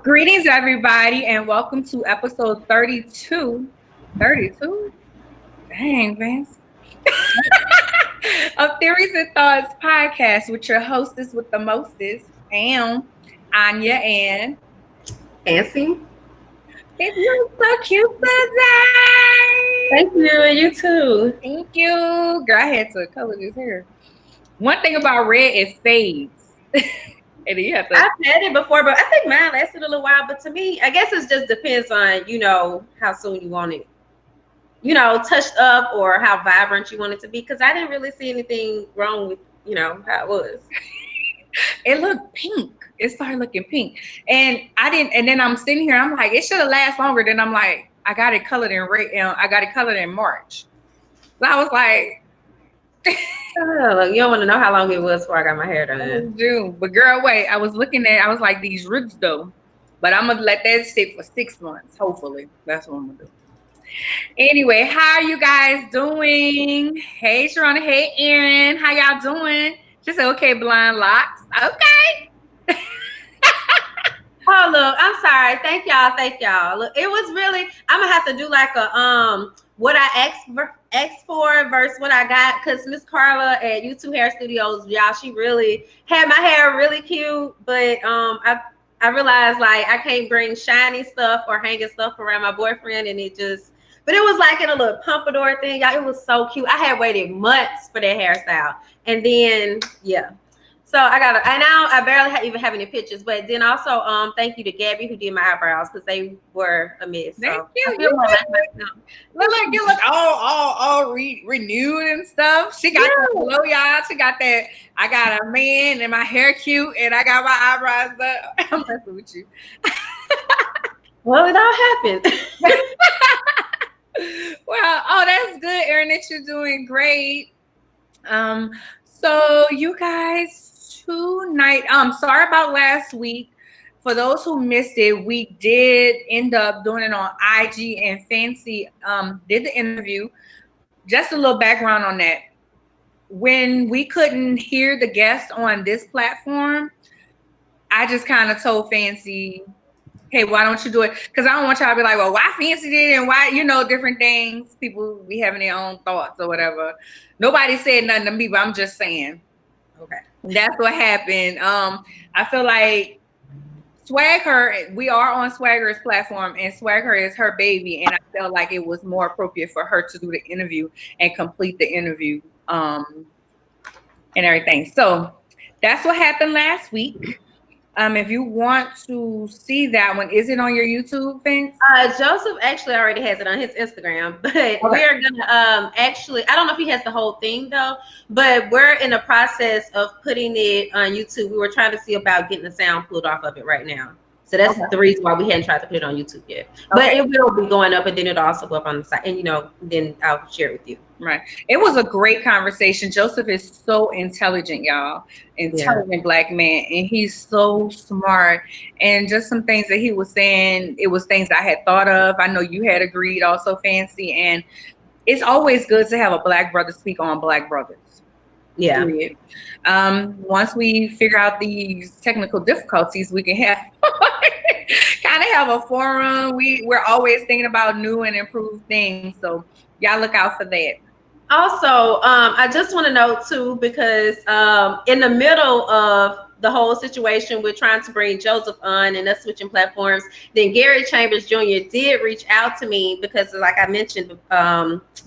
Greetings, everybody, and welcome to episode 32. 32? Dang, Vince. Of Theories and Thoughts podcast with your hostess with the mostest, Anya and Fancy. Fancy. You look so cute today. Thank you, and you too. Thank you. Girl, I had to color this hair. One thing about red, it fades. And then you have to. I've had it before, but I think mine lasted a little while. But to me, I guess it just depends on how soon you want it, touched up or how vibrant you want it to be. Because I didn't really see anything wrong with how it was. It looked pink. It started looking pink. And I didn't, and then I'm sitting here, I'm like, it should have lasted longer. Then I'm like, I got it colored in I got it colored in March. So I was like, Oh, you don't want to know how long it was before I got my hair done. June. But girl, wait, I was looking at, I was like, these roots though. But I'm gonna let that sit for 6 months. Hopefully. That's what I'm gonna do. Anyway, how are you guys doing? Hey Sharona, hey Erin, how y'all doing? She said, okay, blind locks. Okay. Oh look, I'm sorry. Thank y'all. Look, it was really. I'm gonna have to do like a what I asked for versus what I got, because Miss Carla at YouTube Hair Studios, y'all, she really had my hair really cute, but I realized like I can't bring shiny stuff or hanging stuff around my boyfriend, and but it was like in a little pompadour thing, y'all. It was so cute. I had waited months for that hairstyle, and then yeah. So I barely even have any pictures, but then also thank you to Gabby who did my eyebrows because they were a mess. Thank So you. You look like you look all renewed and stuff. She got that glow, y'all. She got that. I got a man and my hair cute, and I got my eyebrows up. I'm messing with you. Well, it all happened. Well, oh, that's good, Erin, that you're doing great. So you guys tonight, sorry about last week. For those who missed it, we did end up doing it on IG, and Fancy did the interview. Just a little background on that. When we couldn't hear the guest on this platform, I just kind of told Fancy, hey, why don't you do it? Because I don't want y'all to be like, well, why Fancy did it and why, different things. People be having their own thoughts or whatever. Nobody said nothing to me, but I'm just saying. Okay. That's what happened. I feel like Swag Her, we are on Swag Her's platform, and Swag Her is her baby, and I felt like it was more appropriate for her to do the interview and complete the interview and everything. So that's what happened last week. If you want to see that one, is it on your YouTube, Vince? Joseph actually already has it on his Instagram, but we're gonna actually, I don't know if he has the whole thing though, but we're in the process of putting it on YouTube. We were trying to see about getting the sound pulled off of it right now. So that's the reason why we hadn't tried to put it on YouTube yet. But it will be going up, and then it'll also go up on the site, and then I'll share it with you. Right. It was a great conversation. Joseph is so intelligent, y'all. Intelligent Black man. And he's so smart. And just some things that he was saying, it was things I had thought of. I know you had agreed also, Fancy. And it's always good to have a Black brother speak on Black brothers. Yeah. Once we figure out these technical difficulties, we can have kind of have a forum. We're always thinking about new and improved things. So y'all look out for that. Also, I just want to note too, because in the middle of the whole situation with trying to bring Joseph on and us switching platforms, then Gary Chambers Jr. did reach out to me because, like I mentioned,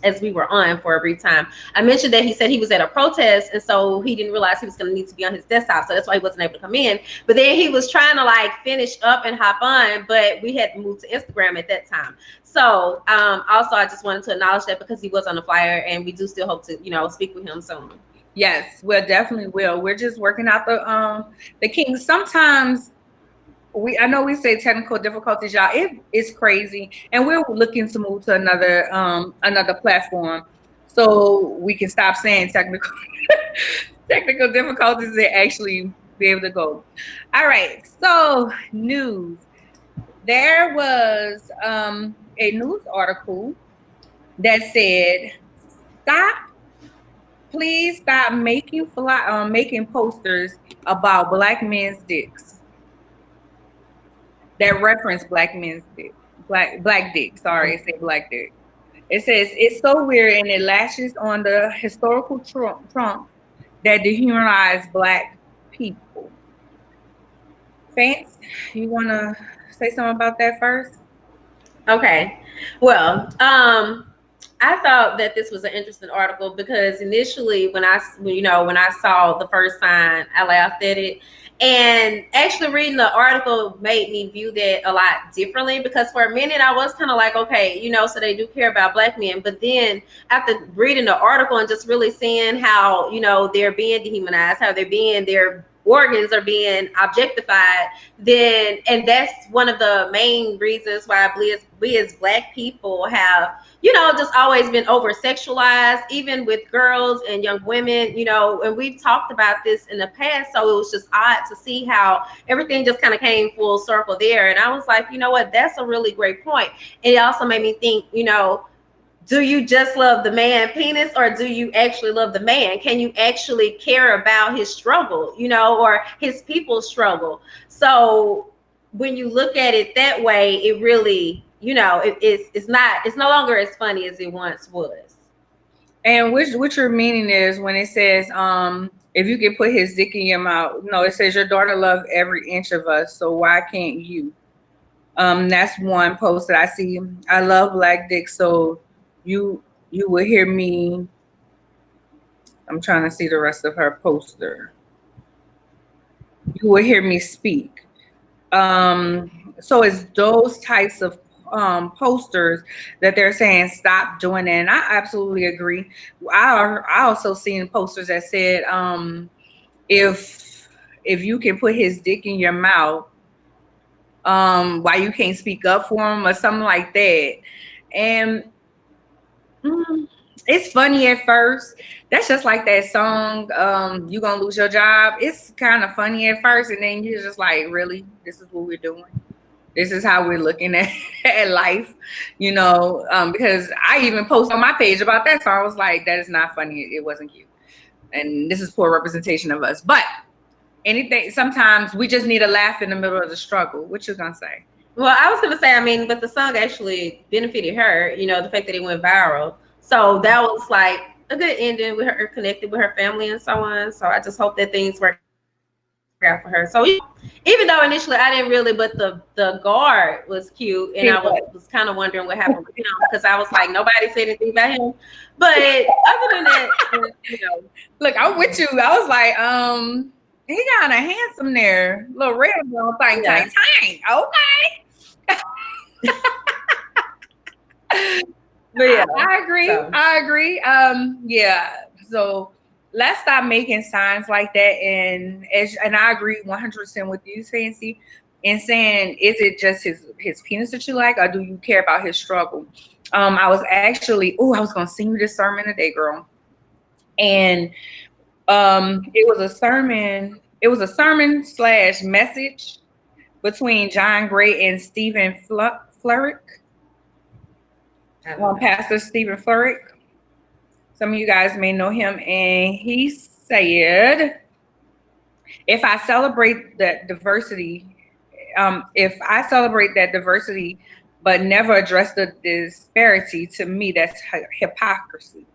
as we were on for a brief time, I mentioned that he said he was at a protest, and so he didn't realize he was going to need to be on his desktop, so that's why he wasn't able to come in. But then he was trying to like finish up and hop on, but we had moved to Instagram at that time. So also, I just wanted to acknowledge that because he was on the flyer, and we do still hope to, speak with him soon. Yes, we definitely will. We're just working out the kinks. Sometimes I know we say technical difficulties, y'all. It is crazy, and we're looking to move to another platform so we can stop saying technical difficulties and actually be able to go. All right, so news. There was a news article that said, please stop making posters about Black men's dicks. that reference black men's dick, black dick. Sorry, it said black dick. It says it's so weird and it lashes on the historical trump that dehumanize black people. Fance, you wanna say something about that first? Okay. Well, I thought that this was an interesting article because initially, when I saw the first sign, I laughed at it. And actually, reading the article made me view that a lot differently because for a minute I was kind of like, okay, so they do care about black men. But then after reading the article and just really seeing how they're being dehumanized, how their organs are being objectified, then and that's one of the main reasons why we as black people have just always been over sexualized, even with girls and young women, and we've talked about this in the past. So it was just odd to see how everything just kind of came full circle there. And I was like, you know what, that's a really great point. And it also made me think, do you just love the man penis or do you actually love the man? Can you actually care about his struggle, or his people's struggle? So when you look at it that way, it really, it's no longer as funny as it once was. And what your meaning is when it says, if you can put his dick in your mouth. No, it says your daughter loved every inch of us, so why can't you? That's one post that I see. I love black dick, so you will hear me. I'm trying to see the rest of her poster. You will hear me speak. So it's those types of posters that they're saying stop doing that. And I absolutely agree. I also seen posters that said if you can put his dick in your mouth, why you can't speak up for him or something like that. And it's funny at first. That's just like that song, You Gonna Lose Your Job. It's kind of funny at first, and then you're just like, really? This is what we're doing? This is how we're looking at life, because I even posted on my page about that song. I was like, that is not funny. It wasn't cute. And this is poor representation of us. But sometimes we just need a laugh in the middle of the struggle. What you gonna say? Well, I was gonna say, but the song actually benefited her, the fact that it went viral. So that was like a good ending with her connected with her family and so on. So I just hope that things work out for her. So even though initially I didn't really, but the guard was cute, and I was kind of wondering what happened with him because I was like, nobody said anything about him. But other than that, Look, I'm with you. I was like, he kind of handsome there, little red girl, thing. Okay. But yeah, I agree. So. I agree. Yeah. So let's stop making signs like that. And I agree 100% with you, Fancy, in saying, is it just his penis that you like, or do you care about his struggle? I was gonna sing you this sermon today, girl. And it was a sermon. It was a sermon / message between John Gray and Stephen Flurrick. Pastor Stephen Flurrick. Some of you guys may know him, and he said, "If I celebrate that diversity, but never address the disparity, to me, that's hypocrisy."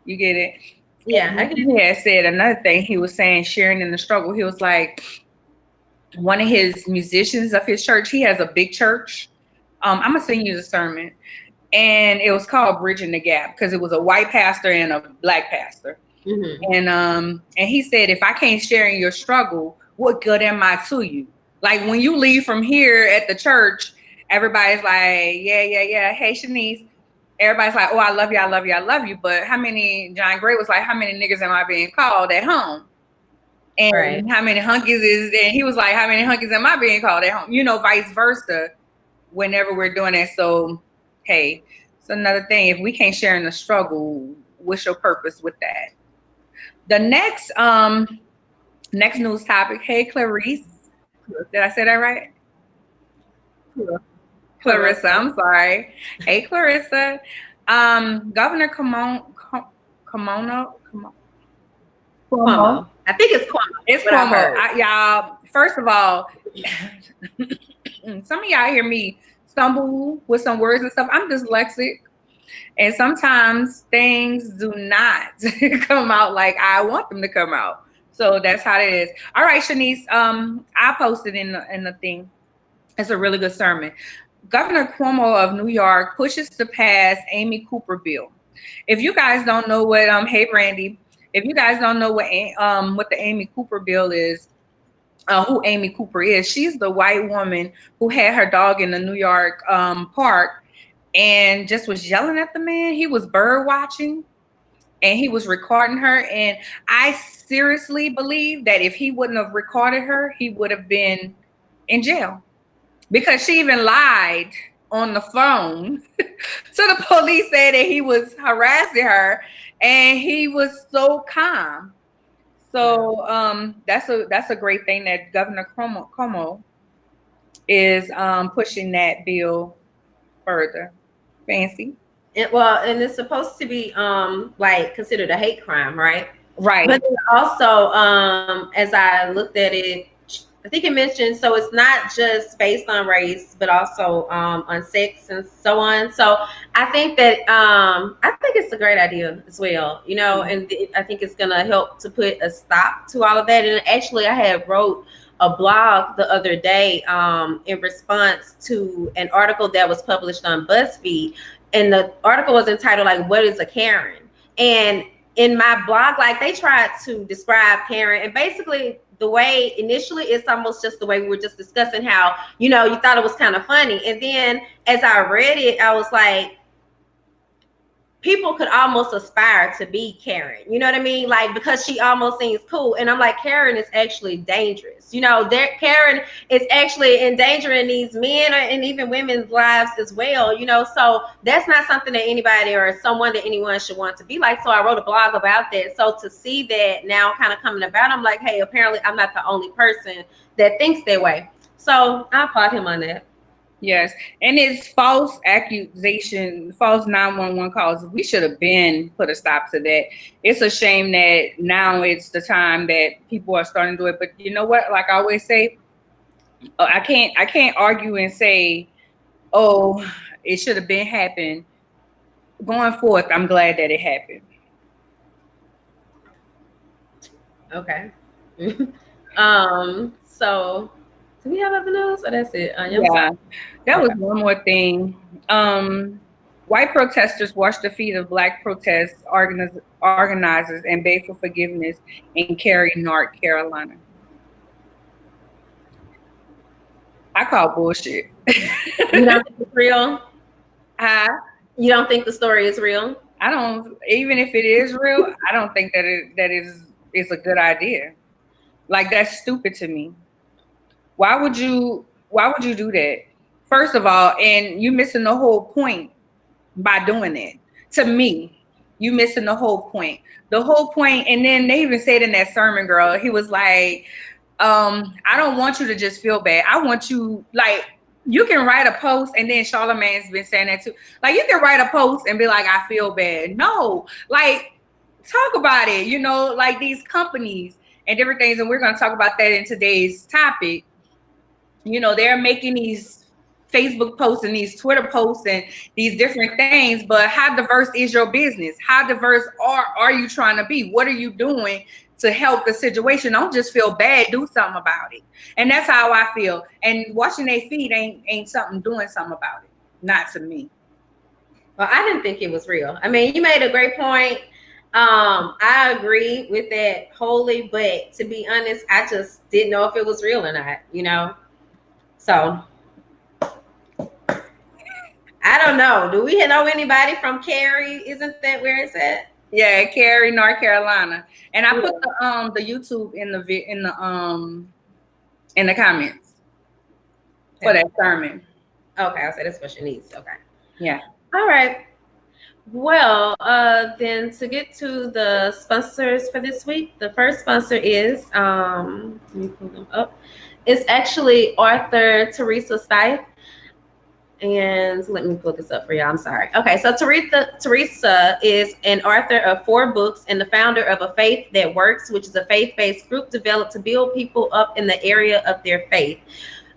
You get it? Yeah. He had said another thing. He was saying, sharing in the struggle. He was like, one of his musicians of his church. He has a big church. I'm gonna send you the sermon. And it was called Bridging the Gap because it was a white pastor and a black pastor. Mm-hmm. And he said, if I can't share in your struggle, what good am I to you? Like when you leave from here at the church, everybody's like, yeah. Hey, Shanice. Everybody's like, oh, I love you. But how many, John Gray was like, how many niggas am I being called at home? And how many hunkies and he was like, how many hunkies am I being called at home? Vice versa, whenever we're doing it. So, hey, it's another thing. If we can't share in the struggle, what's your purpose with that? The next news topic. Hey, Clarice. Did I say that right? Clarissa, I'm sorry. Hey, Clarissa. Governor Cuomo I think it's Cuomo. It's What I Cuomo. heard. Y'all, first of all, some of y'all hear me stumble with some words and stuff. I'm dyslexic. And sometimes things do not come out like I want them to come out. So that's how it is. All right, Shanice. I posted in the thing. It's a really good sermon. Governor Cuomo of New York pushes to pass Amy Cooper bill. If you guys don't know what hey Brandy, if you guys don't know what the Amy Cooper bill is, who Amy Cooper is, she's the white woman who had her dog in the New York park and just was yelling at the man. He was bird watching and he was recording her. And I seriously believe that if he wouldn't have recorded her, he would have been in jail because she even lied on the phone to the police, said that he was harassing her and he was so calm. So that's a great thing that Governor Cuomo is pushing that bill further. Fancy. And it's supposed to be like considered a hate crime, right? Right. But then also, as I looked at it, I think it mentioned so it's not just based on race, but also on sex and so on. So I think that I think it's a great idea as well, you know, and I think it's gonna help to put a stop to all of that. And actually, I had wrote a blog the other day in response to an article that was published on BuzzFeed, and the article was entitled like "What is a Karen?" And in my blog, like they tried to describe Karen, and basically the way initially it's almost just the way we were just discussing how, you know, you thought it was kind of funny. And then as I read it, I was like, people could almost aspire to be Karen. You know what I mean? Like, because she almost seems cool. And I'm like, Karen is actually dangerous. You know, Karen is actually endangering these men and even women's lives as well. You know, so that's not something that anybody or someone that anyone should want to be like. So I wrote a blog about that. So to see that now kind of coming about, I'm like, hey, apparently I'm not the only person that thinks that way. So I applaud him on that. Yes, and it's false accusation, false 911 calls. We should have been put a stop to that. It's a shame that now it's the time that people are starting to do it. But you know what? Like I always say, I can't argue and say, oh, it should have been happened. Going forth, I'm glad that it happened. Okay. So do we have other news or that's it? Yeah, that was one more thing. White protesters washed the feet of black protest organizers and begged for forgiveness in Cary, North Carolina. I call bullshit. You don't think it's real? You don't think the story is real? I don't. Even if it is real, I don't think that is a good idea. Like that's stupid to me. Why would you do that? First of all, and you missing the whole point by doing it. To me, you missing the whole point. The whole point, and then they even said in that sermon, girl, he was like, I don't want you to just feel bad. I want you, like, you can write a post, and then Charlamagne's been saying that too. Like, you can write a post and be like, I feel bad. No, like, talk about it, you know, like these companies and different things, and we're going to talk about that in today's topic. You know, they're making these Facebook posts and these Twitter posts and these different things, but how diverse is your business? How diverse are you trying to be? What are you doing to help the situation? Don't just feel bad, do something about it. And that's how I feel. And washing their feet ain't something, doing something about it. Not to me. Well, I didn't think it was real. I mean, you made a great point. I agree with that wholly, but to be honest, I just didn't know if it was real or not, you know? So I don't know. Do we know anybody from Cary? Isn't that where it's at? Yeah, Cary, North Carolina. And I put the YouTube in the comments for that sermon. Okay, I'll say that's what she needs. Okay. Yeah. All right. Well, then to get to the sponsors for this week, the first sponsor is let me pull them up. It's actually author Teresa Stipe. And let me pull this up for y'all. I'm sorry. Okay, so Teresa is an author of 4 books and the founder of A Faith That Works, which is a faith-based group developed to build people up in the area of their faith.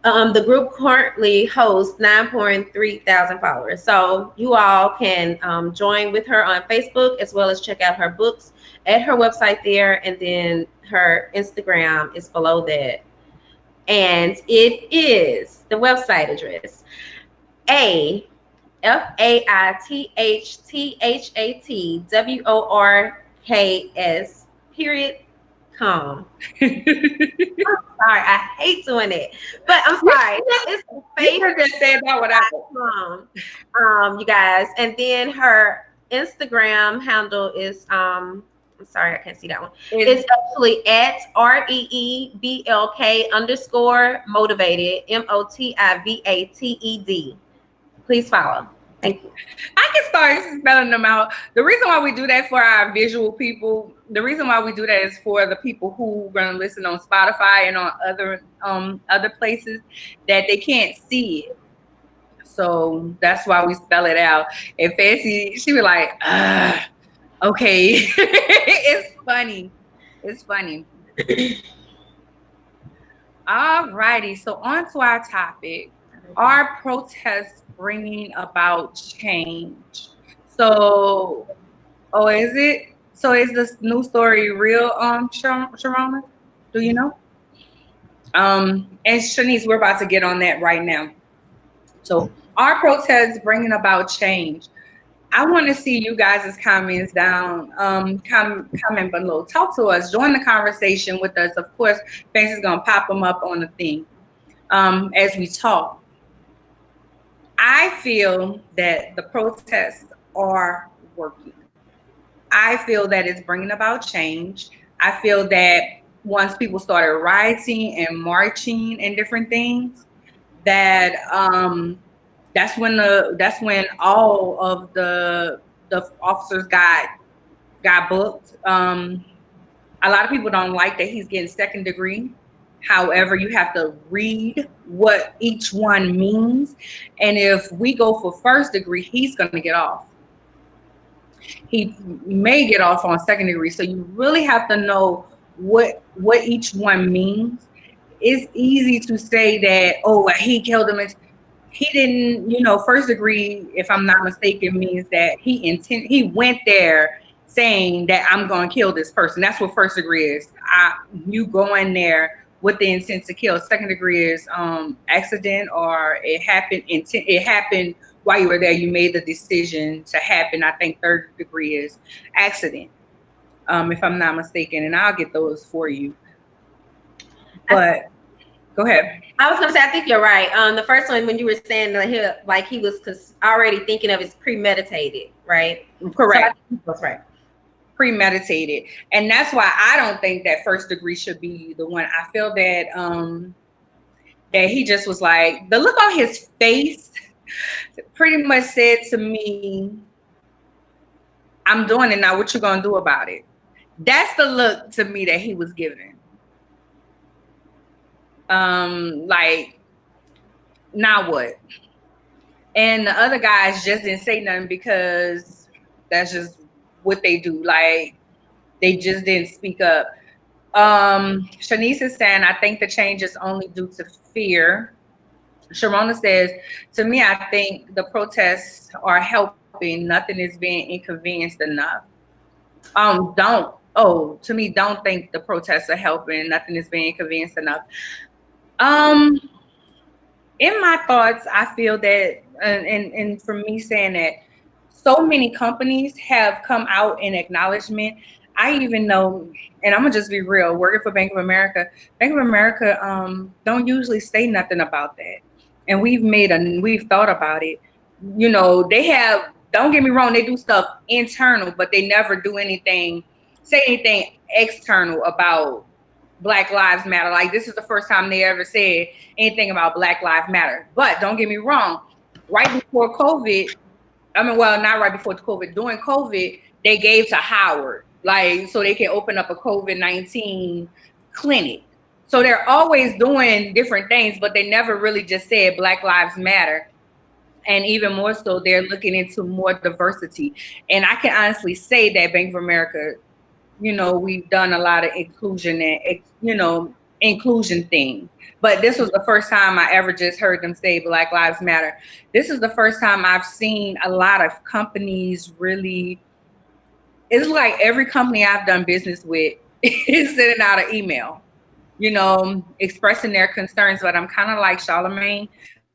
The group currently hosts 9.3 thousand followers. So you all can join with her on Facebook as well as check out her books at her website there. And then her Instagram is below that. And it is the website address AFAITHATWORKS .com. I'm sorry, I hate doing it, but I'm sorry. It's You could just say about what I you guys, and then her Instagram handle is I'm sorry, I can't see that one. It's actually at REEBLK_motivated MOTIVATED. Please follow. Thank you. I can start spelling them out. The reason why we do that for our visual people, the reason why we do that is for the people who are going to listen on Spotify and on other places that they can't see it. So that's why we spell it out. And Fancy, she was like, okay. It's funny. It's funny. All righty. So on to our topic. Are protests bringing about change? So, is it? So is this new story real, Sharona? Do you know? And Shanice, we're about to get on that right now. So, are protests bringing about change? I want to see you guys' comments down. Comment below. Talk to us. Join the conversation with us. Of course, Fancy's gonna pop them up on the thing as we talk. I feel that the protests are working. I feel that it's bringing about change. I feel that once people started rioting and marching and different things, that that's when all of the officers got booked. A lot of people don't like that he's getting second degree. However, you have to read what each one means. And if we go for first degree, he's going to get off. He may get off on second degree. So you really have to know what each one means. It's easy to say that, he killed him. He didn't, first degree, if I'm not mistaken, means that he went there saying that I'm going to kill this person. That's what first degree is. You go in there with the intent to kill. Second degree is accident, or it happened while you were there. You made the decision to happen. I think third degree is accident, if I'm not mistaken, and I'll get those for you. But go ahead. I was gonna say, I think you're right. The first one, when you were saying that he was already thinking of, is premeditated, right? Correct. So that's right. Premeditated, and that's why I don't think that first degree should be the one. I feel that that he just was like, the look on his face pretty much said to me, I'm doing it now, what you gonna do about it? That's the look to me that he was giving. Like, now what? And the other guys just didn't say nothing because that's just what they do. Like, they just didn't speak up. Shanice is saying, I think the change is only due to fear. Sharona says, to me, I think the protests are helping. Nothing is being inconvenienced enough. Don't think the protests are helping. Nothing is being inconvenienced enough. In my thoughts, I feel that, and for me saying that, so many companies have come out in acknowledgement. I even know, and I'm gonna just be real, working for Bank of America don't usually say nothing about that. And we've thought about it. They have, don't get me wrong, they do stuff internal, but they never do say anything external about Black Lives Matter. Like, this is the first time they ever said anything about Black Lives Matter. But don't get me wrong, right before COVID, not right before COVID, during COVID, they gave to Howard, like, so they can open up a COVID-19 clinic. So they're always doing different things, but they never really just said Black Lives Matter. And even more so, they're looking into more diversity. And I can honestly say that Bank of America, we've done a lot of inclusion and, inclusion things. But this was the first time I ever just heard them say Black Lives Matter. This is the first time I've seen a lot of companies really, it's like every company I've done business with is sending out an email, expressing their concerns. But I'm kind of like, Charlamagne,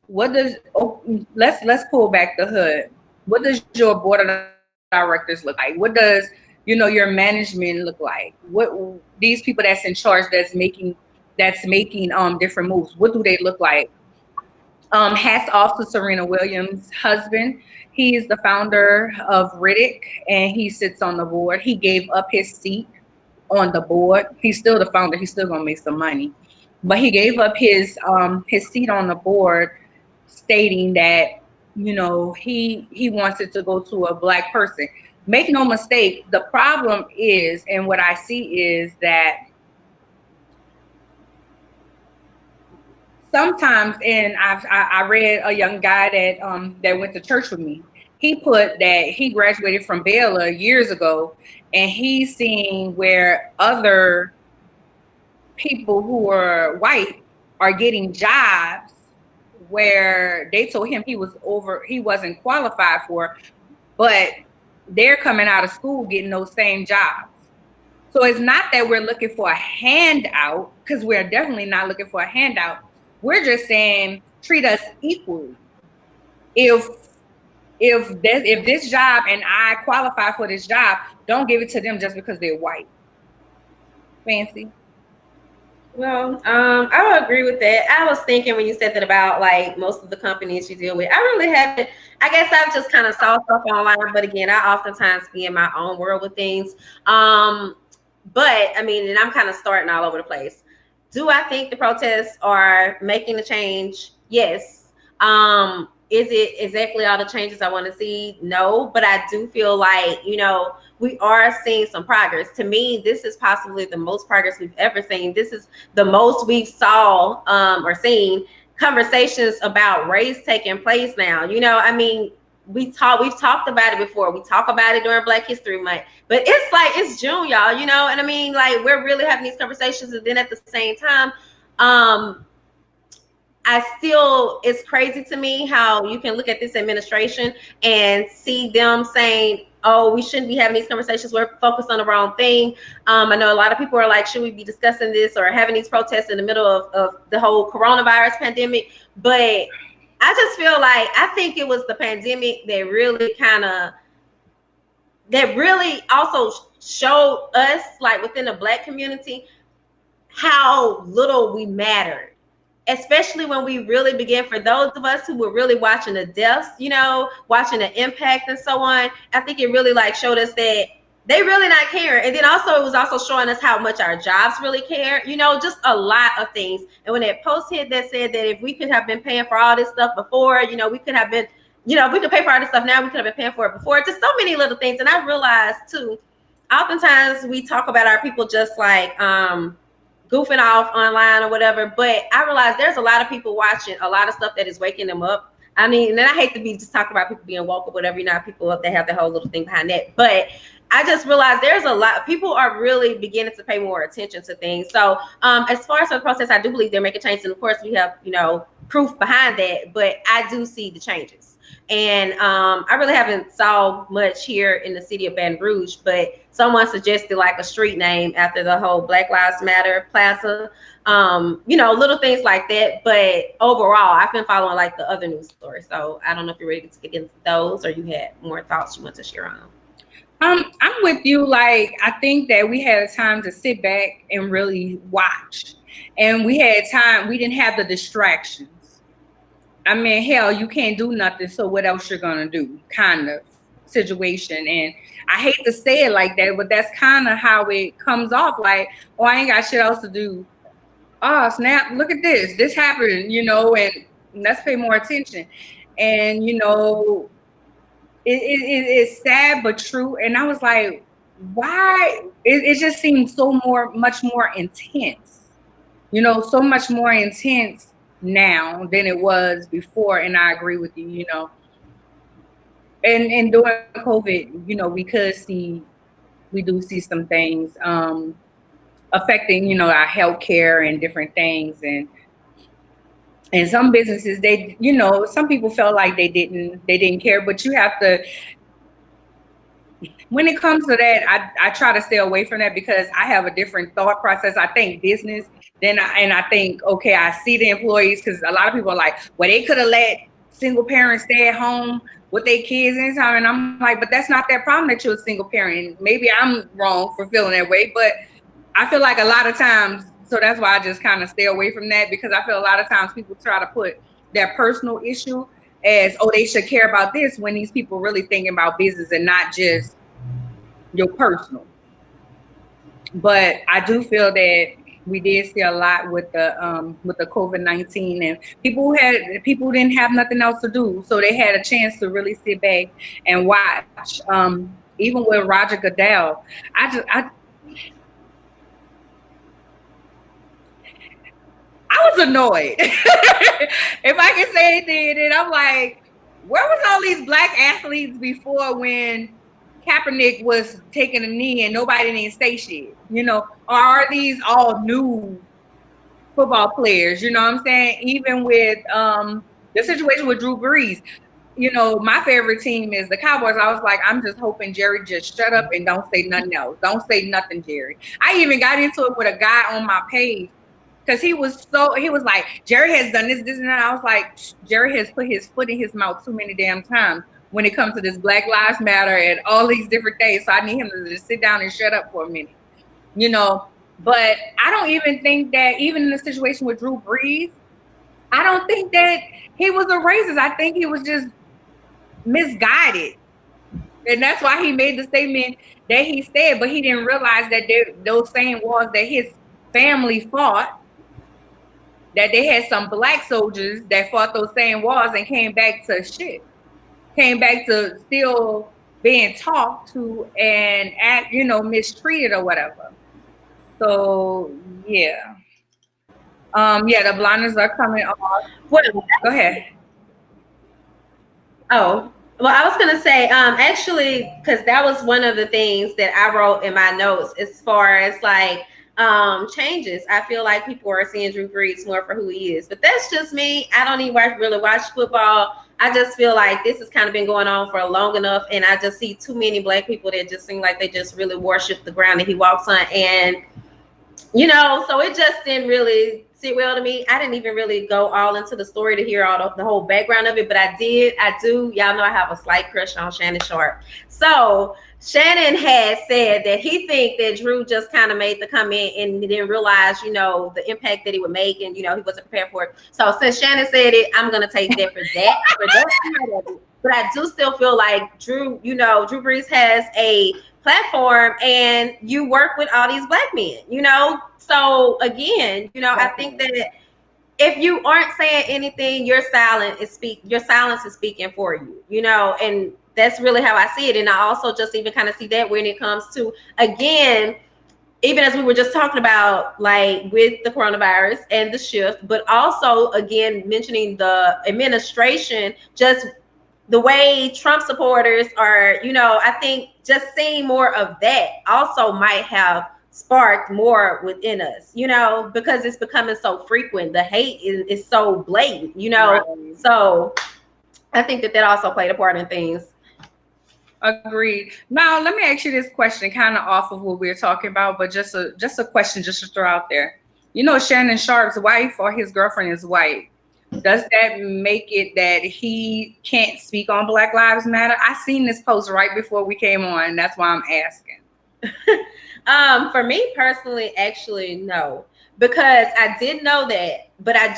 let's pull back the hood. What does your board of directors look like? What does your management look like? What these people that's in charge that's making different moves, what do they look like? Hats off to Serena Williams' husband. He is the founder of Riddick, and he sits on the board. He gave up his seat on the board. He's still the founder. He's still gonna make some money, but he gave up his seat on the board, stating that he wants it to go to a Black person. Make no mistake, the problem is, and what I see is that sometimes, and I read a young guy that went to church with me. He put that he graduated from Baylor years ago, and he's seeing where other people who are white are getting jobs where they told him he wasn't qualified for, but they're coming out of school getting those same jobs. So it's not that we're looking for a handout, because we're definitely not looking for a handout. We're just saying treat us equally. If this job and I qualify for this job, don't give it to them just because they're white. Fancy. Well, I would agree with that. I was thinking when you said that about like most of the companies you deal with, I really haven't. I guess I've just kind of saw stuff online, but again, I oftentimes be in my own world with things. But I mean, and I'm kind of starting all over the place. Do I think the protests are making a change? Yes. Is it exactly all the changes I want to see? No, but I do feel like, we are seeing some progress. To me, this is possibly the most progress we've ever seen. This is the most we've saw or seen conversations about race taking place now. I mean, we've talked about it before. We talk about it during Black History Month, but it's June, y'all, and I mean, like, we're really having these conversations. And then at the same time, it's crazy to me how you can look at this administration and see them saying, oh, we shouldn't be having these conversations. We're focused on the wrong thing. I know a lot of people are like, should we be discussing this or having these protests in the middle of the whole coronavirus pandemic? But I just feel like, I think it was the pandemic that really also showed us, like, within the Black community, how little we mattered. Especially when we really began, for those of us who were really watching the deaths, watching the impact and so on. I think it really like showed us that they really not caring. And then also it was also showing us how much our jobs really care, just a lot of things. And when that post hit that said that if we could have been paying for all this stuff before, we could have been, if we could pay for all this stuff now, we could have been paying for it before. Just so many little things. And I realized too, oftentimes we talk about our people just like goofing off online or whatever, but I realize there's a lot of people watching a lot of stuff that is waking them up. I mean, and then I hate to be just talking about people being woke or whatever, people that have the whole little thing behind that, but I just realized there's a lot of people are really beginning to pay more attention to things. So as far as the process, I do believe they're making changes, and of course we have proof behind that, but I do see the changes. And I really haven't saw much here in the city of Baton Rouge, but someone suggested like a street name after the whole Black Lives Matter Plaza, little things like that. But overall, I've been following like the other news stories. So I don't know if you're ready to get into those or you had more thoughts you want to share on. I'm with you. Like, I think that we had a time to sit back and really watch. And we had time, we didn't have the distractions. I mean, hell, you can't do nothing, so what else you're gonna do, kind of situation. And I hate to say it like that, but that's kind of how it comes off. Like, oh, I ain't got shit else to do. Oh, snap, look at this happened, and let's pay more attention. And it's sad but true. And I was like, why? It just seems much more intense, so much more intense now than it was before. And I agree with you. and during COVID, we could see, we do see some things affecting, our healthcare and different things, and some businesses, they, some people felt like they didn't care, but you have to, when it comes to that, I try to stay away from that because I have a different thought process. I think business, and I think, okay, I see the employees, because a lot of people are like, well, they could have let single parents stay at home with their kids anytime, and I'm like, but that's not their problem that you're a single parent. Maybe I'm wrong for feeling that way, but I feel like a lot of times, so that's why I just kind of stay away from that, because I feel a lot of times people try to put their personal issue as, oh, they should care about this, when these people really thinking about business and not just your personal. But I do feel that we did see a lot with the COVID-19, and people who didn't have nothing else to do, so they had a chance to really sit back and watch. Even with Roger Goodell, I just I was annoyed. If I can say anything, then I'm like, where was all these black athletes before, when Kaepernick was taking a knee and nobody didn't say shit? Or are these all new football players? You know what I'm saying? Even with the situation with Drew Brees, my favorite team is the Cowboys. I was like, I'm just hoping Jerry just shut up and don't say nothing else. Don't say nothing, Jerry. I even got into it with a guy on my page, because he was like, Jerry has done this, and that. I was like, Jerry has put his foot in his mouth too many damn times when it comes to this Black Lives Matter and all these different things. So I need him to just sit down and shut up for a minute, you know. But I don't even think that, even in the situation with Drew Brees, I don't think that he was a racist. I think he was just misguided. And that's why he made the statement that he said, but he didn't realize that those same wars that his family fought, that they had some black soldiers that fought those same wars and came back to shit, came back to still being talked to and mistreated or whatever. So yeah. Yeah, the blinders are coming off. Well, Go ahead. oh, well, I was gonna say, actually, because that was one of the things that I wrote in my notes as far as like changes. I feel like people are seeing Drew Brees more for who he is, but that's just me. I don't even really watch football. I just feel like this has kind of been going on for long enough, and I just see too many black people that just seem like they just really worship the ground that he walks on, and so it just didn't really sit well to me. I didn't even really go all into the story to hear all the whole background of it, but I do. Y'all know I have a slight crush on Shannon Sharp. So Shannon had said that he think that Drew just kind of made the comment and didn't realize, the impact that he would make, and he wasn't prepared for it. So since Shannon said it, I'm gonna take that for that. But I do still feel like Drew Brees has a platform, and you work with all these black men, so again, I think that if you aren't saying anything, your silence is speaking for you, and that's really how I see it. And I also just even kind of see that when it comes to, again, even as we were just talking about, like with the coronavirus and the shift, but also again mentioning the administration, just the way Trump supporters are, I think just seeing more of that also might have sparked more within us, because it's becoming so frequent. The hate is so blatant, Right. So I think that also played a part in things. Agreed. Now let me ask you this question, kind of off of what we are talking about, but just a question just to throw out there. Shannon Sharp's wife, or his girlfriend, is white. Does that make it that he can't speak on Black Lives Matter? I seen this post right before we came on. That's why I'm asking. For me personally, actually, no, because I did know that, but I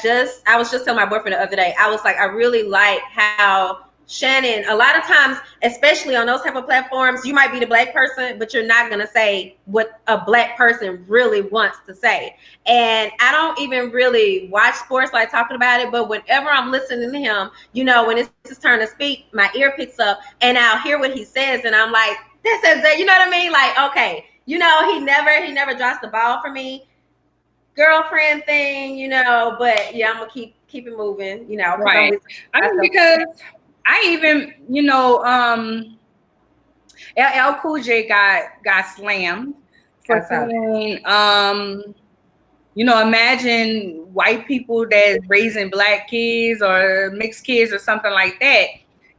was just telling my boyfriend the other day, I was like, I really like how Shannon, a lot of times, especially on those type of platforms, you might be the black person, but you're not going to say what a black person really wants to say. And I don't even really watch sports like talking about it, but whenever I'm listening to him, when it's his turn to speak, my ear picks up and I'll hear what he says. And I'm like, this is that, you know what I mean? Like, okay, he never drops the ball for me. Girlfriend thing, but yeah, I'm gonna keep it moving, Right. I mean, because I even, LL Cool J got slammed for saying, imagine white people that's raising black kids or mixed kids or something like that.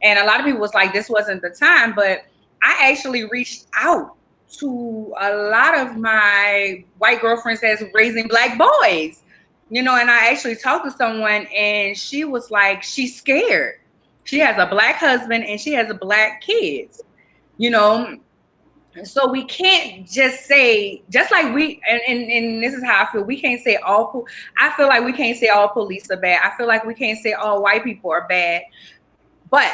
And a lot of people was like, this wasn't the time, but I actually reached out to a lot of my white girlfriends that's raising black boys, and I actually talked to someone and she was like, she's scared. She has a black husband and she has a black kids, so we can't just say, just like and this is how I feel, we can't say I feel like we can't say all police are bad. I feel like we can't say all white people are bad. But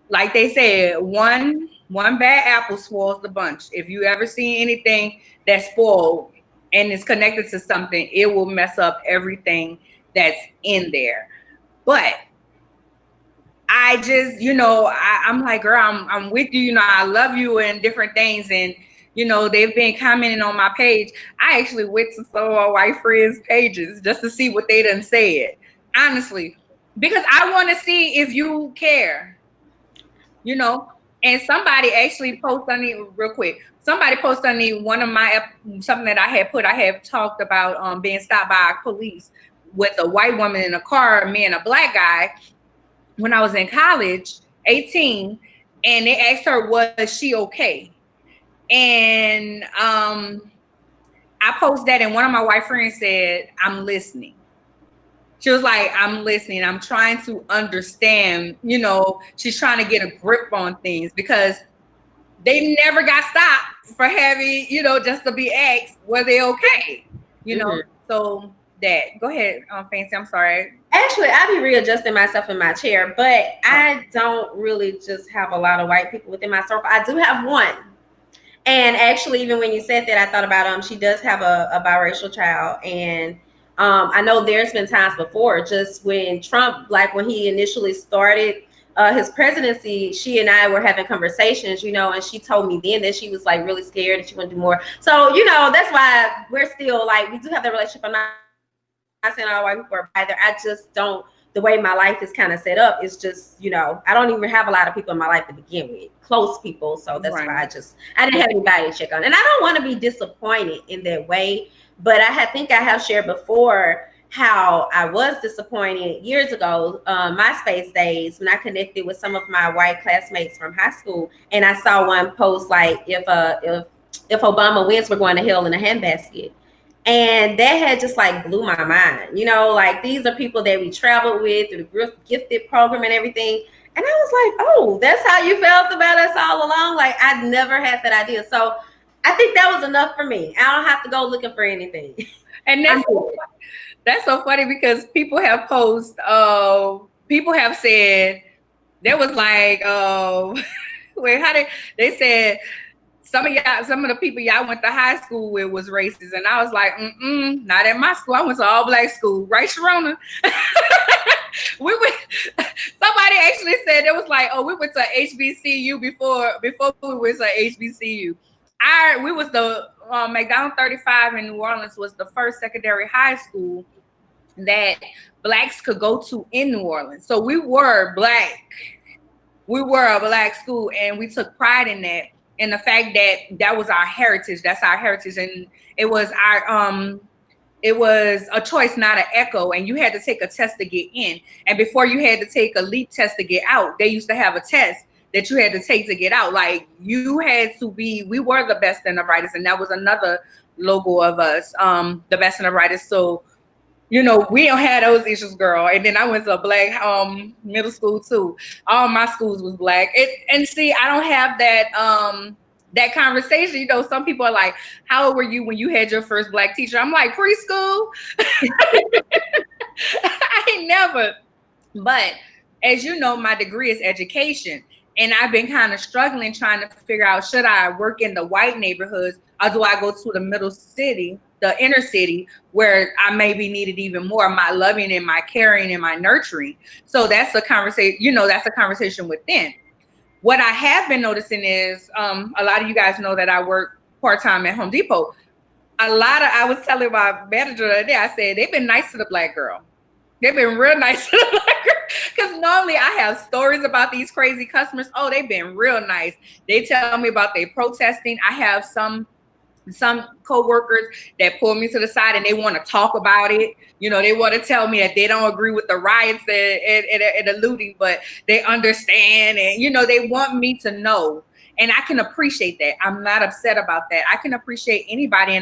like they said, one bad apple spoils the bunch. If you ever see anything that's spoiled and is connected to something, it will mess up everything that's in there. But I just, I'm like, girl, I'm with you. I love you and different things. And, they've been commenting on my page. I actually went to some of my white friends' pages just to see what they done said, honestly, because I want to see if you care, And somebody actually posted on it real quick. Somebody posted on me one of my something that I had talked about being stopped by police with a white woman in a car, me and a black guy, when I was in college, 18, and they asked her, was she okay? And I posted that, and one of my white friends said, I'm listening. She was like, I'm listening. I'm trying to understand, she's trying to get a grip on things because they never got stopped for having, just to be asked, were they okay? So that. Go ahead, Fancy. I'm sorry. Actually, I be readjusting myself in my chair, but I don't really just have a lot of white people within my circle. I do have one. And actually, even when you said that, I thought about she does have a biracial child. And I know there's been times before, just when Trump, like when he initially started his presidency, she and I were having conversations, and she told me then that she was like really scared and she wanted to do more. So, that's why we're still like, we do have that relationship. I'm not saying all white people are either. I just don't, the way my life is kind of set up is just, I don't even have a lot of people in my life to begin with, close people. So that's why I didn't have anybody to check on. And I don't want to be disappointed in that way, but I think I have shared before how I was disappointed years ago, MySpace days, when I connected with some of my white classmates from high school, and I saw one post like, if Obama wins, we're going to hell in a handbasket. And that had just like blew my mind, like these are people that we traveled with through the gifted program and everything. And I was like, oh, that's how you felt about us all along. Like I'd never had that idea. So I think that was enough for me. I don't have to go looking for anything. And that's so funny because people have people have said, there was like, wait, they said, some of the people y'all went to high school with was racist. And I was like, not at my school. I went to all black school. Right, Sharona? Somebody actually said, it was like, oh, we went to HBCU before we went to HBCU. We was the McDonald 35 in New Orleans was the first secondary high school that blacks could go to in New Orleans. So we were black. We were a black school, and we took pride in that. And the fact that was our heritage. That's our heritage. And it was it was a choice, not an echo. And you had to take a test to get in. And before you had to take a LEAP test to get out, they used to have a test that you had to take to get out. Like you had to be, we were the best and the brightest. And that was another logo of us, the best and the brightest. So, we don't have those issues, girl. And then I went to a black middle school too. All my schools was black. And see, I don't have that conversation. Some people are like, how old were you when you had your first black teacher? I'm like, preschool. I ain't never. But as you know, my degree is education. And I've been kind of struggling trying to figure out, should I work in the white neighborhoods or do I go to the middle city, the inner city, where I may be needed even more, my loving and my caring and my nurturing. So that's a conversation, that's a conversation within. What I have been noticing is a lot of you guys know that I work part-time at Home Depot. I was telling my manager the other day, I said, they've been nice to the black girl. They've been real nice to the black girl. Because only I have stories about these crazy customers. Oh, they've been real nice. They tell me about their protesting. I have some co-workers that pull me to the side and they want to talk about it. They want to tell me that they don't agree with the riots and the looting, but they understand, and they want me to know. And I can appreciate that. I'm not upset about that. I can appreciate anybody,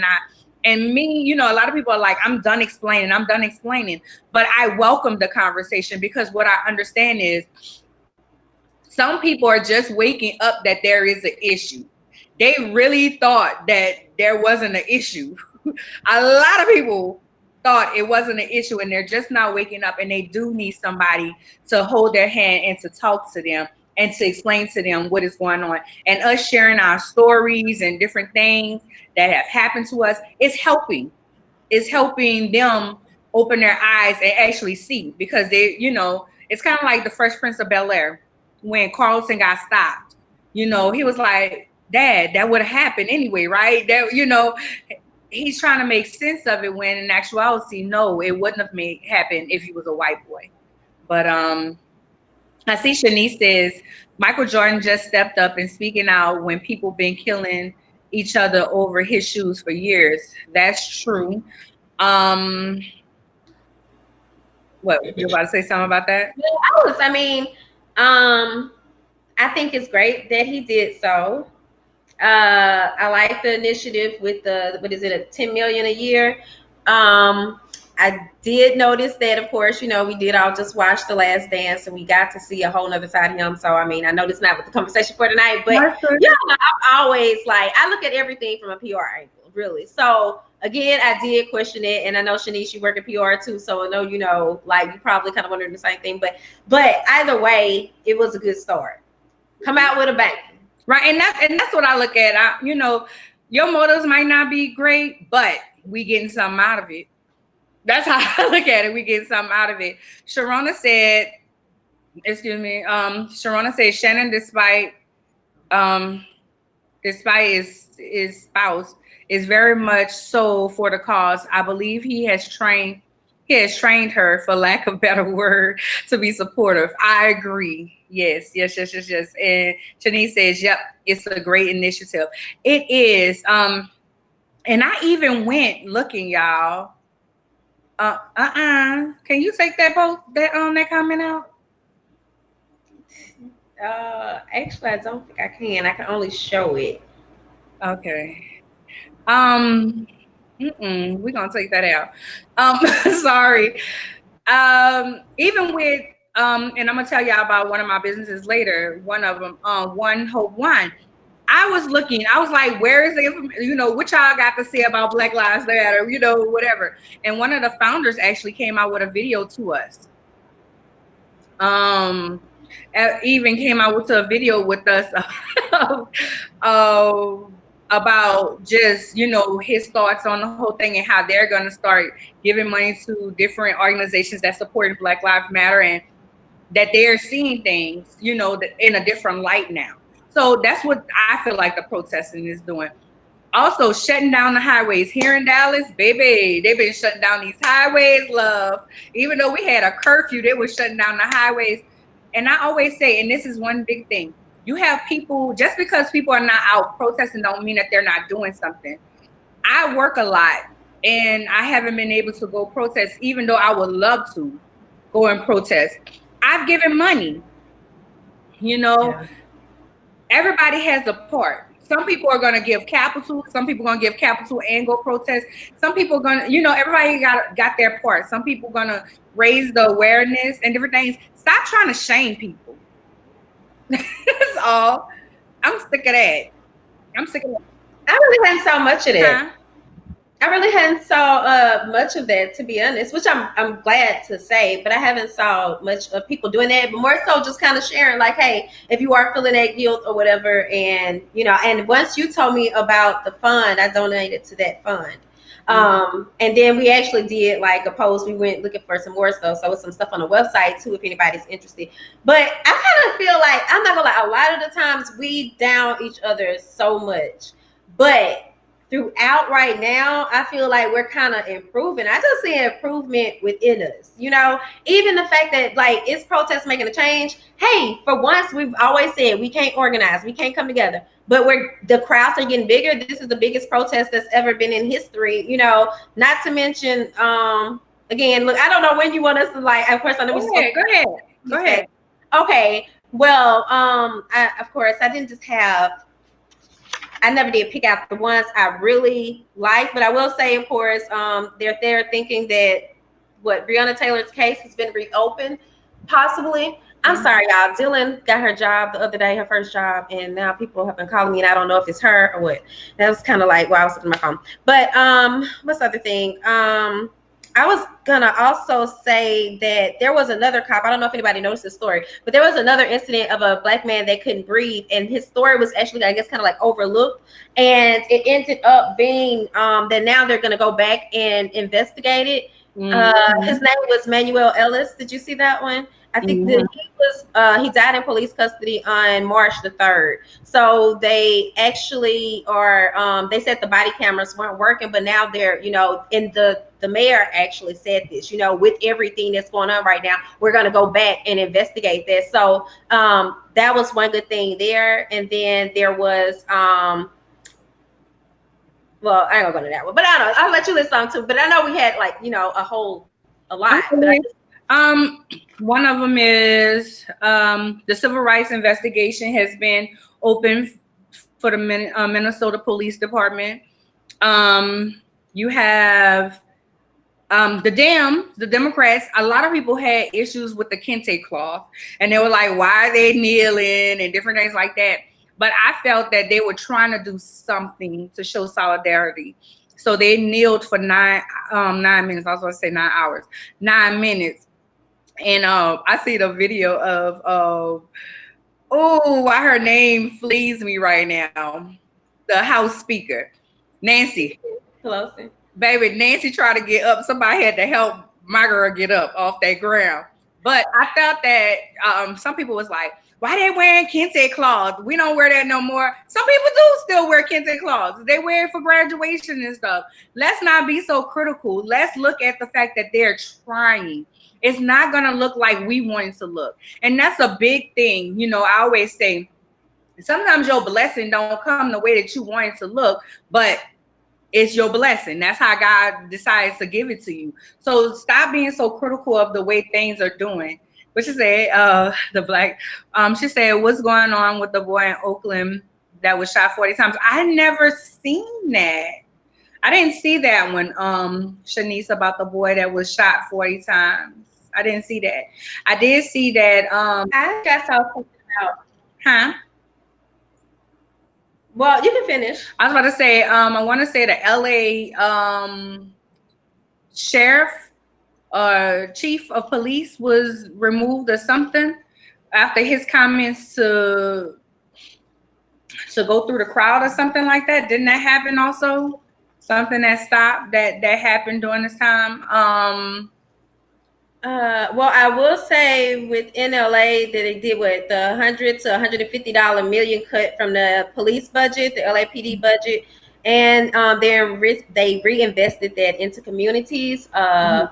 and me, a lot of people are like, I'm done explaining, but I welcome the conversation, because what I understand is some people are just waking up that there is an issue. They really thought that there wasn't an issue. A lot of people thought it wasn't an issue, and they're just not waking up, and they do need somebody to hold their hand and to talk to them and to explain to them what is going on. And us sharing our stories and different things that have happened to us is helping. It's helping them open their eyes and actually see, because it's kind of like the Fresh Prince of Bel-Air when Carlton got stopped. He was like, Dad, that would have happened anyway, right? That, he's trying to make sense of it, when in actuality, no, it wouldn't have happened if he was a white boy. But I see Shanice says Michael Jordan just stepped up and speaking out when people been killing each other over his shoes for years. That's true. What, you about to say something about that? I think it's great that he did so. I like the initiative with what is it, a 10 million a year. I did notice that, of course, we did all just watch The Last Dance, and we got to see a whole nother side of him. So, I know this is not with the conversation for tonight, but I'm always like, I look at everything from a PR angle, really. So, again, I did question it, and I know, Shanice, you work in PR too, so I know, like, you probably kind of wondering the same thing, but either way, it was a good start. Come out with a bang. Right, and that's what I look at. Your motives might not be great, but we getting something out of it. That's how I look at it. We getting something out of it. Sharona said, Sharona said Shannon, despite his spouse, is very much so for the cause. I believe he has trained her, for lack of a better word, to be supportive. I agree. Yes. And Shanice says, yep, it's a great initiative. It is. And I even went looking, y'all. Can you take that comment out? Actually, I don't think I can. I can only show it. Okay. We're gonna take that out. Sorry. Even with and I'm gonna tell y'all about one of my businesses later. One of them, One Hope One. I was looking. I was like, "Where is the information? What y'all got to say about Black Lives Matter? Whatever." And one of the founders actually came out with a video to us. Even came out with a video with us about just his thoughts on the whole thing and how they're going to start giving money to different organizations that support Black Lives Matter, and that they're seeing things in a different light now. So that's what I feel like the protesting is doing. Also, shutting down the highways here in Dallas, baby. They've been shutting down these highways, love. Even though we had a curfew, they were shutting down the highways. And I always say, and this is one big thing, you have people, just because people are not out protesting don't mean that they're not doing something. I work a lot, and I haven't been able to go protest, even though I would love to go and protest. I've given money. Everybody has a part. Some people are going to give capital. Some people are going to give capital and go protest. Some people are going to, everybody got their part. Some people are going to raise the awareness and different things. Stop trying to shame people. That's all. I'm sick of that. I really hadn't saw much of that. I really hadn't saw much of that, to be honest, which I'm glad to say, but I haven't saw much of people doing that, but more so just kind of sharing, like, hey, if you are feeling that guilt or whatever, and and once you told me about the fund, I donated to that fund. And then we actually did like a post. We went looking for some more stuff, so it's some stuff on the website too, if anybody's interested. But I kind of feel like, I'm not gonna lie, a lot of the times we down each other so much, but throughout right now, I feel like we're kind of improving. I just see improvement within us. Even the fact that like it's protests making a change. Hey, for once, we've always said we can't organize, we can't come together, but the crowds are getting bigger. This is the biggest protest that's ever been in history. Not to mention, again, look, I don't know when you want us to like. Of course, I know we just spoke. Go ahead. Okay. Well, of course, I didn't just have. I never did pick out the ones I really like, but I will say, of course, they're thinking that Breonna Taylor's case has been reopened, possibly. I'm sorry, y'all. Dylan got her job the other day, her first job, and now people have been calling me, and I don't know if it's her or what. That was kind of like while I was looking at my phone. But what's the other thing? I was gonna also say that there was another cop. I don't know if anybody noticed this story, but there was another incident of a black man that couldn't breathe, and his story was actually, I guess, kind of like overlooked. And it ended up being that now they're gonna go back and investigate it. His name was Manuel Ellis. Did you see that one? I think that he died in police custody on March the 3rd. So they actually they said the body cameras weren't working, but now they're, in the mayor actually said this, with everything that's going on right now, we're going to go back and investigate this. So that was one good thing there. And then there was, well, I ain't gonna go to that one, but I don't know. I'll let you listen to. But I know we had like, a lot. One of them is the civil rights investigation has been open for the Minnesota Police Department. You have the Democrats. A lot of people had issues with the kente cloth, and they were like, "Why are they kneeling?" and different things like that. But I felt that they were trying to do something to show solidarity. So they kneeled for 9 minutes. I was going to say 9 hours, 9 minutes. And I see the video of why her name flees me right now. The House Speaker, Nancy Pelosi. Baby, Nancy tried to get up. Somebody had to help my girl get up off that ground. But I felt that some people was like, why they wearing kente cloths? We don't wear that no more. Some people do still wear kente cloths. They wear it for graduation and stuff. Let's not be so critical. Let's look at the fact that they're trying. It's not going to look like we want it to look. And that's a big thing. I always say, sometimes your blessing don't come the way that you want it to look, but it's your blessing. That's how God decides to give it to you. So stop being so critical of the way things are doing. But she said, she said, what's going on with the boy in Oakland that was shot 40 times? I never seen that. I didn't see that one, Shanice, about the boy that was shot 40 times. I didn't see that. I did see that. I think I saw something about. Huh? Well, you can finish. I was about to say, I want to say the LA sheriff chief of police was removed or something after his comments to go through the crowd or something like that. Didn't that happen also? Something that stopped that happened during this time. Well, I will say within LA that they did the $100 to $150 million cut from the police budget, the LAPD budget, and they reinvested that into communities. I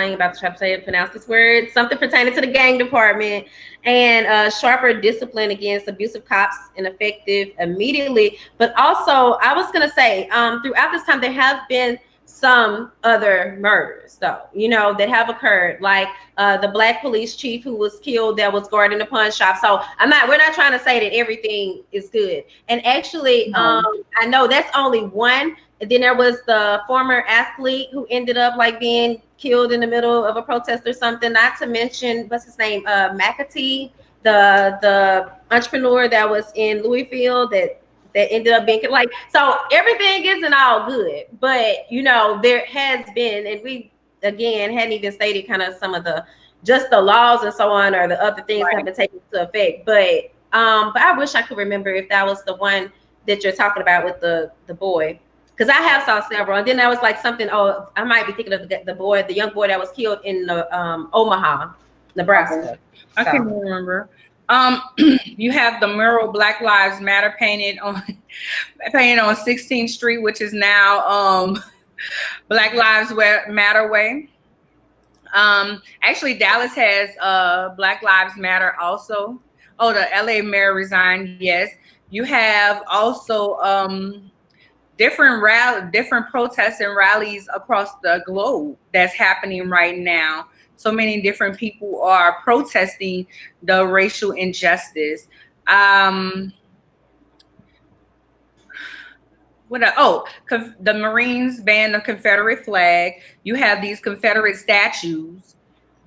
ain't about to try to pronounce this word. Something pertaining to the gang department, and sharper discipline against abusive cops and effective immediately. But also, I was gonna say, throughout this time, there have been some other murders, though, that have occurred, like the black police chief who was killed that was guarding the pawn shop. So we're not trying to say that everything is good. And actually, I know that's only one. And then there was the former athlete who ended up like being killed in the middle of a protest or something. Not to mention, what's his name, McAtee, the entrepreneur that was in Louisville that ended up being like. So everything isn't all good, but there has been, and we again hadn't even stated kind of some of the laws and so on, or the other things that have been taken into effect. But I wish I could remember if that was the one that you're talking about with the boy. Because I have saw several, and then that was like something. Oh, I might be thinking of the young boy that was killed in Omaha, Nebraska. I can't remember. You have the mural Black Lives Matter painted on 16th Street, which is now Black Lives Matter Way. Actually, Dallas has Black Lives Matter also. Oh, the LA mayor resigned. Yes, you have also different protests and rallies across the globe that's happening right now. So many different people are protesting the racial injustice. Um, the Marines banned the Confederate flag. You have these Confederate statues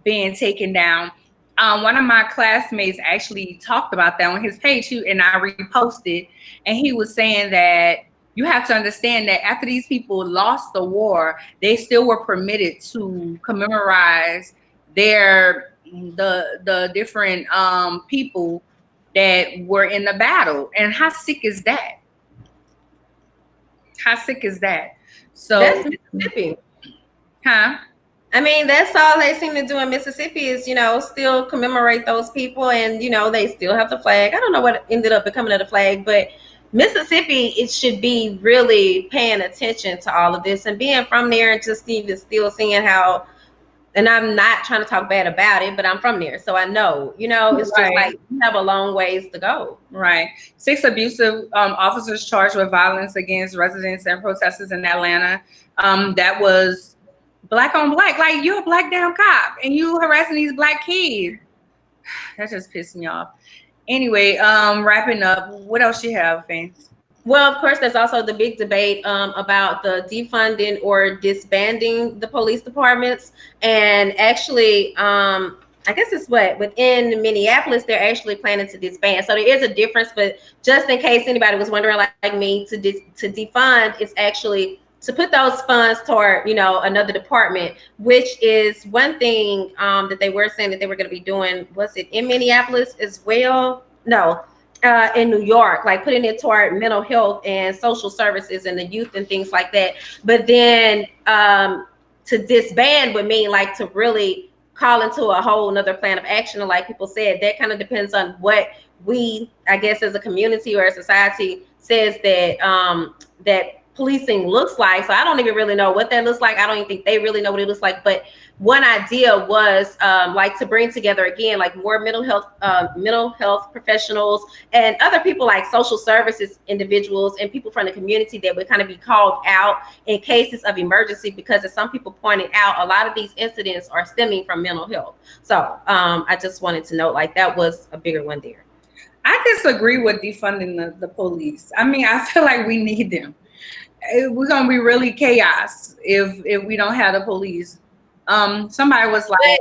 being taken down. One of my classmates actually talked about that on his page, and I reposted, and he was saying that you have to understand that after these people lost the war, they still were permitted to commemorate the different people that were in the battle. And how sick is that? How sick is that? So That's Mississippi. Huh? I mean, that's all they seem to do in Mississippi is, still commemorate those people, and they still have the flag. I don't know what ended up becoming of the flag, but Mississippi, it should be really paying attention to all of this and being from there, and just even still seeing how. And I'm not trying to talk bad about it, but I'm from there, so I know. It's just like you have a long ways to go. Right. 6 abusive officers charged with violence against residents and protesters in Atlanta. That was Black on Black. Like, you're a Black damn cop and you harassing these Black kids. That just pissed me off. Anyway, wrapping up, what else you have, Fancy? Well, of course, there's also the big debate about the defunding or disbanding the police departments. And actually, I guess it's within Minneapolis, they're actually planning to disband. So there is a difference, but just in case anybody was wondering, like me, to defund is actually to put those funds toward, another department, which is one thing that they were saying that they were going to be doing. Was it in Minneapolis as well? No. In New York, like putting it toward mental health and social services and the youth and things like that. But then to disband would mean like to really call into a whole nother plan of action. And like people said, that kind of depends on what we, I guess, as a community or a society says that that policing looks like. So I don't even really know what that looks like. I don't even think they really know what it looks like. But one idea was like to bring together again, like more mental health professionals and other people like social services individuals and people from the community that would kind of be called out in cases of emergency, because as some people pointed out, a lot of these incidents are stemming from mental health. So I just wanted to note, like, that was a bigger one there. I disagree with defunding the police. I mean, I feel like we need them. We're gonna be really chaos if we don't have the police. Somebody was like,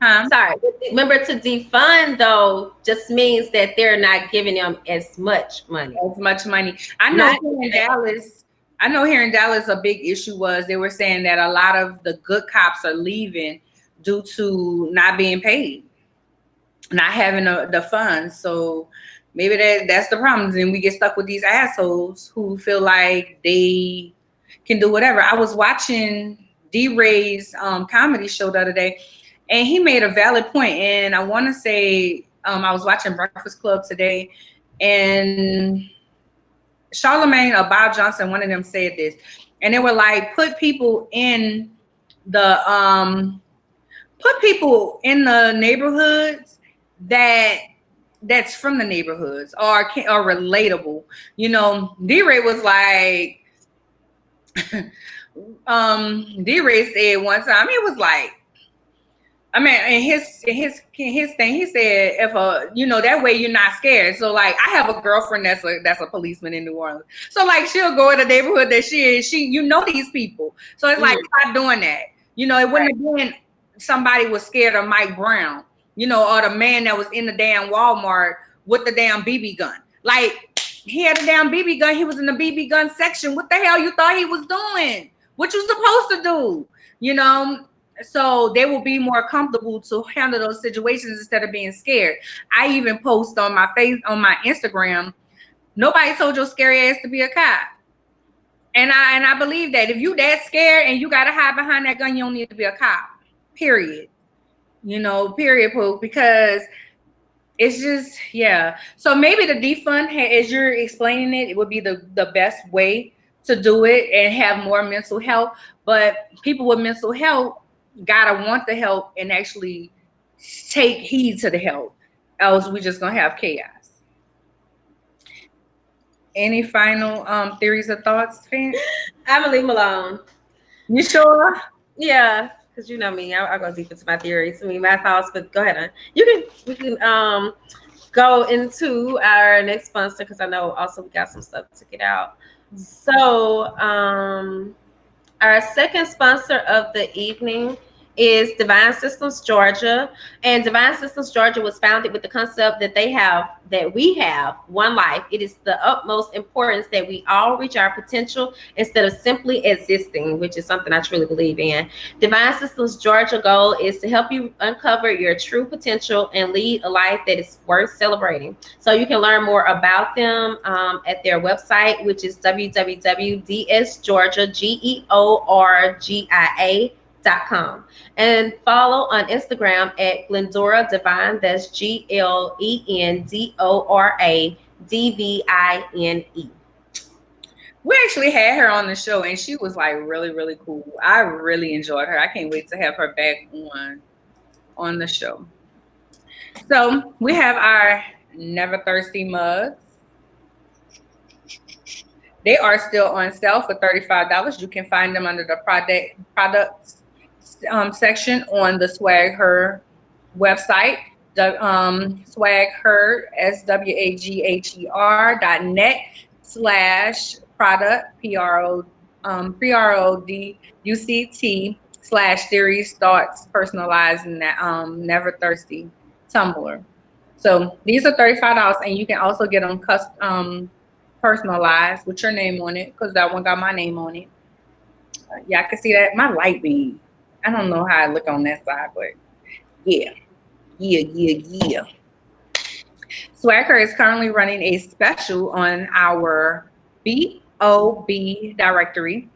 Sorry, remember, to defund though just means that they're not giving them as much money. I know here in Dallas a big issue was they were saying that a lot of the good cops are leaving due to not being paid, not having the funds. So maybe that's the problem. And we get stuck with these assholes who feel like they can do whatever. I was watching D-Ray's comedy show the other day, and he made a valid point. And I want to say I was watching Breakfast Club today, and Charlamagne or Bob Johnson, one of them said this, and they were like, put people in the neighborhoods that's from the neighborhoods or relatable. D-Ray was like, D-Ray said one time, he was like, I mean, in his thing, he said, if that way you're not scared. So like, I have a girlfriend that's a policeman in New Orleans. So like, she'll go in the neighborhood that she these people. So it's like, stop doing that. It wouldn't have been somebody was scared of Mike Brown, or the man that was in the damn Walmart with the damn BB gun. Like, he had a damn BB gun. He was in the BB gun section. What the hell you thought he was doing? What you supposed to do? So they will be more comfortable to handle those situations instead of being scared. I even post on my Instagram, nobody told your scary ass to be a cop. And I believe that if you that scared and you gotta hide behind that gun, you don't need to be a cop. Period. Period, Pooh. Because it's just, yeah. So maybe the defund, as you're explaining it, it would be the best way to do it and have more mental health. But people with mental health gotta want the help and actually take heed to the help. Else we just gonna have chaos. Any final theories or thoughts, Fan? I'm gonna leave them alone. You sure? Yeah, because you know me, I'll go deep into my theories. I mean, my thoughts. But go ahead. We can go into our next sponsor because I know also we got some stuff to get out. So our second sponsor of the evening is Divine Systems Georgia. And Divine Systems Georgia was founded with the concept that we have one life. It is the utmost importance that we all reach our potential instead of simply existing, which is something I truly believe in. Divine Systems Georgia goal is to help you uncover your true potential and lead a life that is worth celebrating. So you can learn more about them at their website, which is www.dsgeorgia.com, and follow on Instagram at Glendora Divine. That's GLENDORA DVINE. We actually had her on the show and she was like really, really cool. I really enjoyed her. I can't wait to have her back on the show. So we have our Never Thirsty mugs. They are still on sale for $35. You can find them under the products section on the Swag Her website. The Swag Her swagher.net/product PRODUCT/theories thoughts personalizing that Never Thirsty tumbler. So these are $35, and you can also get them custom personalized with your name on it because that one got my name on it. Yeah, I can see that. My light beam. I don't know how I look on that side, but yeah, yeah. Swagger is currently running a special on our BOB directory.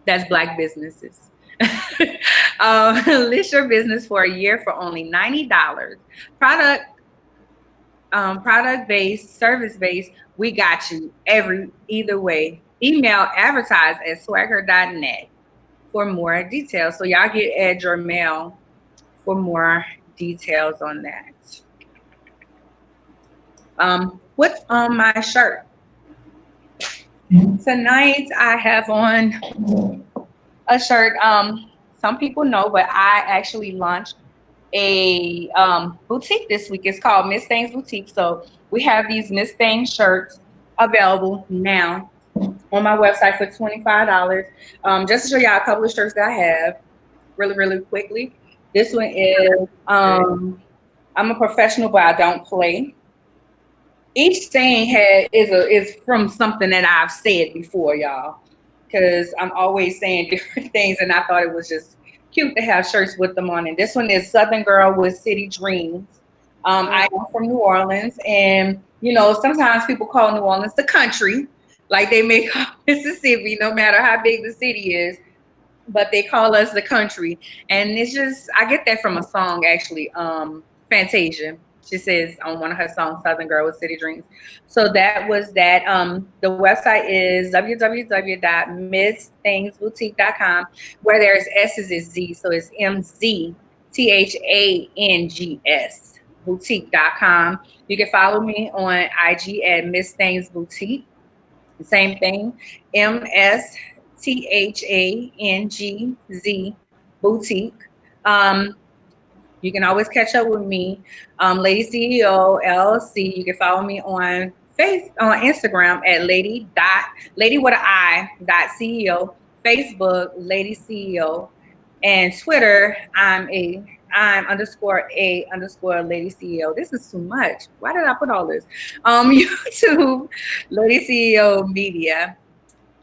That's Black businesses. List your business for a year for only $90. Product based, service based, we got you either way. Email advertise@swagger.net for more details. So y'all add your mail for more details on that. What's on my shirt? Tonight I have on a shirt. Some people know, but I actually launched a boutique this week. It's called Miss Things Boutique. So we have these Miss Things shirts available now on my website for $25. Just to show y'all a couple of shirts that I have really, really quickly. This one is I'm a professional, but I don't play. Each saying is from something that I've said before, y'all, because I'm always saying different things, and I thought it was just cute to have shirts with them on. And this one is Southern Girl with City Dreams. I am from New Orleans, and sometimes people call New Orleans the country, like they may call Mississippi, no matter how big the city is, but they call us the country. And it's just, I get that from a song actually, Fantasia. She says on one of her songs, Southern Girl with City Dreams. So that was that. The website is www.missthingsboutique.com, where there's S's is Z. So it's MZTHANGS boutique.com. You can follow me on IG at Miss Things Boutique. Same thing, MSTHANGZ Boutique. You can always catch up with me, LadiCEO LLC. You can follow me on Instagram at lady with an I .CEO, Facebook LadiCEO, and Twitter I'm _a _LadiCEO. This is too much. Why did I put all this? YouTube LadiCEO Media.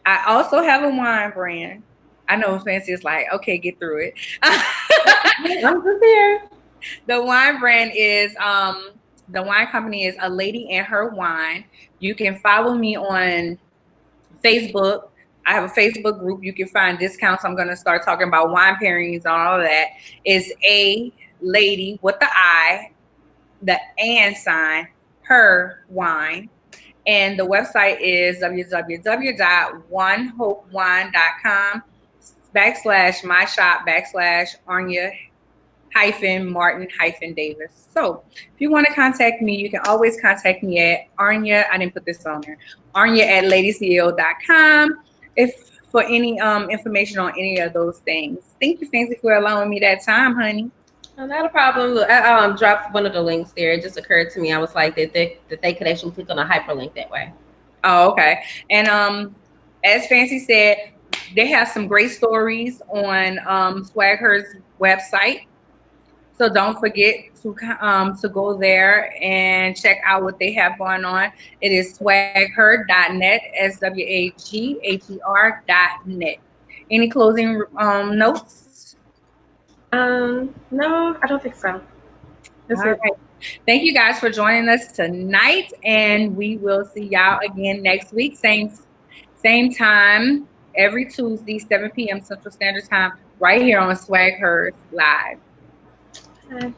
I also have a wine brand. I know Fancy is like, okay, get through it. I'm just here. The wine brand is the wine company is A Lady and Her Wine. You can follow me on Facebook. I have a Facebook group. You can find discounts. I'm going to start talking about wine pairings and all of that. It's A Lady with the I the and sign, her wine. And the website is www.onehopewine.com /my shop /Arnya Martin Davis. So if you want to contact me, you can always contact me at Arnya. I didn't put this on there. Arnya at LadiCEO.com. If for any information on any of those things. Thank you, Fancy, for allowing me that time, honey. Oh, not a problem. Look, I dropped one of the links there. It just occurred to me. I was like that they could actually click on a hyperlink that way. Oh, okay. And as Fancy said, they have some great stories on Swagher's website. So don't forget to go there and check out what they have going on. It is swagher.net, SWAGHER.net. Any closing notes? No, I don't think so. All right. Thank you guys for joining us tonight, and we will see y'all again next week. Same time, every Tuesday, 7 p.m. Central Standard Time, right here on Swag Live. Okay.